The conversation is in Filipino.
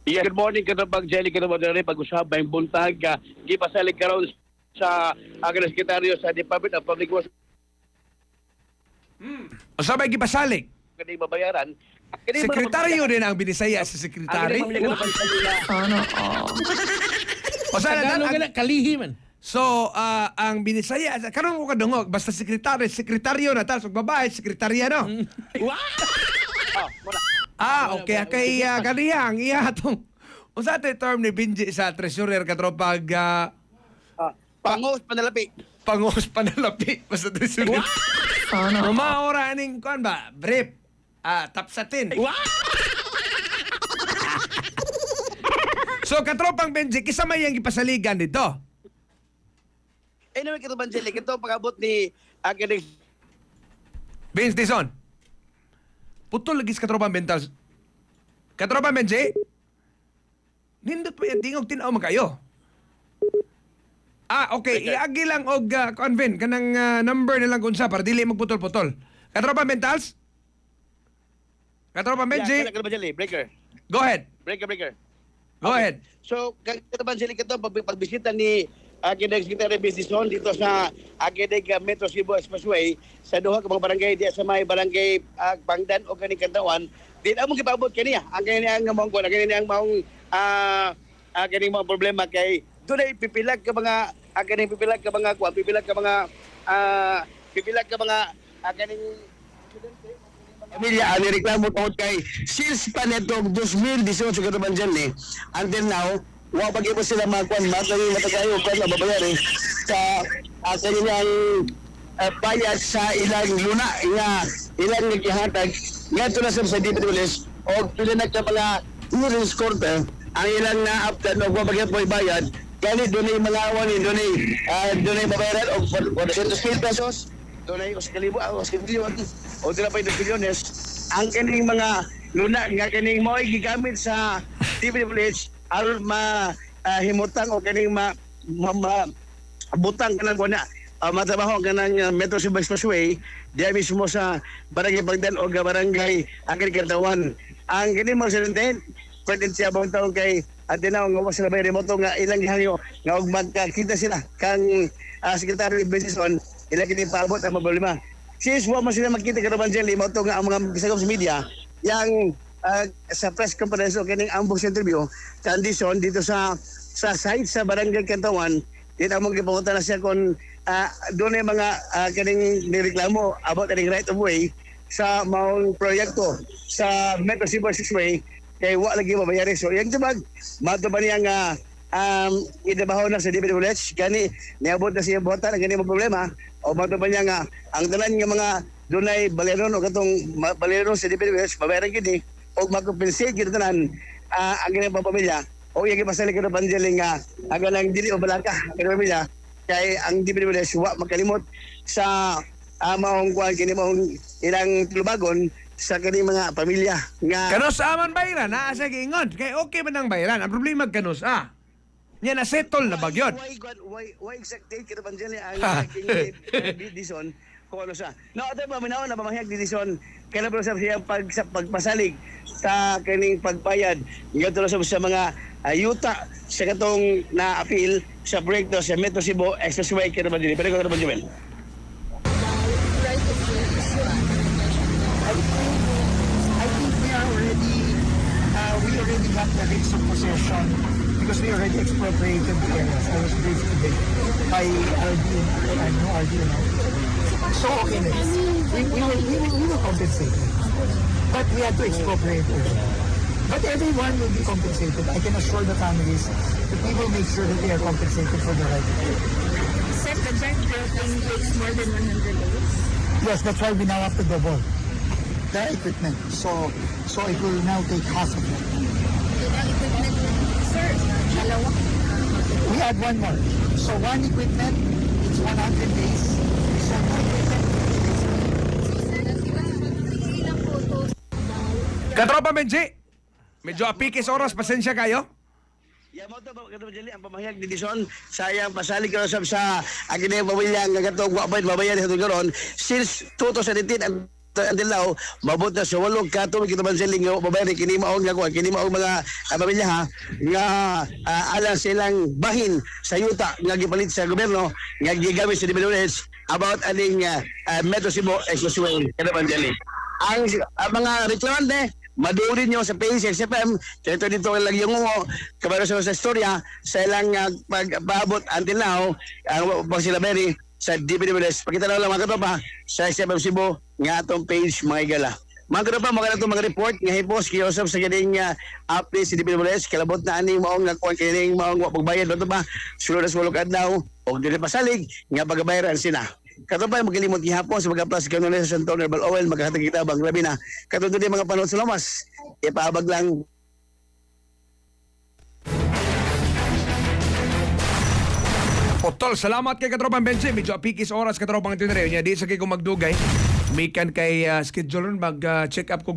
Yeah, good morning Katapag Jelly Katapag pag-usap ang buntag ka gipasalig karon sa agang sekretaryo sa Department of Public Works O sabay gipasalig. kani mabayaran. Kani Sekretaryo din ang binisaya sa sekretary. Ano? O sa Tagalog ang, na, kalihi man. so ang binisaya karon ko kadungog basta sekretaryo na tas ug babae sekretarya no. Oh, muna. Okay kay kaniyang iya atong unsa tay term ni Benji sa treasurer katropag Pangos panalapi. pangos panalapi basta treasurer. Ano? Maora ning kuan ba brief tapsatin. So katropang Benji kisa may yang gipasaligan dito. Anyway Katapag Jelly kito pag-abot ni agang Vince Dizon. Putol lagi sa katropang mental. Katropang Benji. Nindot pa yan tingog tinaw man kayo. Okay. Iagi lang og convene kanang number nilang kunsa para dili magputol-putol. Katropang mentals? Katropang Benji? Katapag Jelly, breaker. Go ahead. Breaker. Go ahead. So, Katapag Jelly kito pagbisita ni Agineg Secretary Business Zone dito sa Agineg Metro Cebu Expressway sa duha ka mga barangay diya sa may barangay Bangdan o kaning Kantawan. Di among gipabot kaniya. Ang kaniyang mong kuan, ang maong kaning mga problema kay dunay pipilag ka mga kaning pipilag ka mga kuan, pipilag ka mga kaning pamilya ani reklamo tungod kay sales pa netong 2018 sa Katapag Jelly until now wa pa gyud sila magkuan matagayo kan mababayari sa kanilang bayad sa ilang luna nga ilang gihatag ngadto na sa DPWS og pila na ka mga hearings court ang ilang na-aptan og wa pa gyud bayad kani dunay mga awani dunay babayaran og 400 pesos dunay 1,000 o dila pa 2 bilyones ang kaning mga luna nga kaning mo gigamit sa DPWH aron himutang o kaning butang kanang kuna matrabaho kanang Metro Cebu Expressway diya mismo sa barangay Bangdan o barangay Angkil Kantawan. Ang kini mga presidente pwede siya bang taong kay atinaw nga sila may remoto nga ilang gihangyo nga og magkakita sila kang Secretary of Business on ilang kini paabot ang problema. Since wa man sila magkita Katapag Jelly mo to nga ang mga bisagom sa media yang sa press conference o kining ambush interview condition dito sa site sa barangay Kantawan dito mo gipunta na siya kung doon ay mga kining nireklamo about the right of way sa maong proyekto sa Metro Cebu Expressway kay wa lagi mabayari so yung tibag mato ba niya nga idabaho na sa DPWH gani niabot na siya bota na gani mo problema o mato ba niya nga ang tanan nga mga dunay baleron o katong baleron sa DPWH mabayaran gini o mag-compensate kita tanan ang ganang pamilya o yung ipasali ka na Banjeli nga ang ganang dili o balaka ang pamilya kay ang DPWS wa makalimot sa maong kuhan kini maong ilang tulubagon sa kani mga pamilya nga Kanos aman bayran sa giingon kay okay man ang bayran ang problema kanos nya na settle na bagyod. why exactly kita Banjeli ang Dison kung ano siya. No, ito ba, minaw na pamahiyag Dison kailan po siya pagpasalig sa kaning pagbayad nga tulo sa mga yuta sa katong na-appeal sa proyekto sa Metro Cebu Expressway kita Banjeli. Pero ko Katapag Jelly. I think we already got the rights of possession because we already expropriated the areas. I was briefed today by RD and no RD now. So okay na. We will compensate. But we have to expropriate it. But everyone will be compensated. I can assure the families that we will make sure that they are compensated for the right. Sir, the bank building takes more than 100 days. Yes, that's why we now have to double the equipment. So it will now take half of that. Ang equipment, sir, dalawa. We add one more. So one equipment, it's 100 days. So one equipment, Ilang photos. Katropa Benji, medyo apikis oras pasensya kayo. Mo to Katapag Jelly ang pamahayag ni Dison sayang pasalig ka sa aginay pamilya nga katong wa pa mabayaran sa karon since 2018 ang until now, mabot na sa 8 ka tuig kita man siling babayan kini maong nga kuan kini maong mga pamilya ha nga alang silang bahin sa yuta nga gipalit sa gobyerno nga gigamit sa DPWH about aning Metro Cebu Expressway kada man dili. Ang mga reklamante madurin nyo sa page XFM kaya dito lang yung kabaro sa istorya sa ilang pagpaabot until now ang pagsilaberi sa DPWS. Pakita na lang mga katropa sa XFM Cebu nga atong page mga igala. Mga katropa, mga itong mga report nga hipos kiyosop sa ganing update sa DPWS kalabot na aning maong nga kuwan kining maong pagbayad dito ba sulod sa walog adlaw o dili pasalig nga pagabayaran sila. Katropa magilimot gihapon sa mga plastic kanunay sa Santo Herbal Oil maghatag kita bang labi na katungod mga panahon sa lamas ipaabag lang. Potol, salamat kay Katropang Benji. Medyo apikis oras Katropang Tinere. Di sa kay kung magdugay. Mikan kay schedule mag check up kung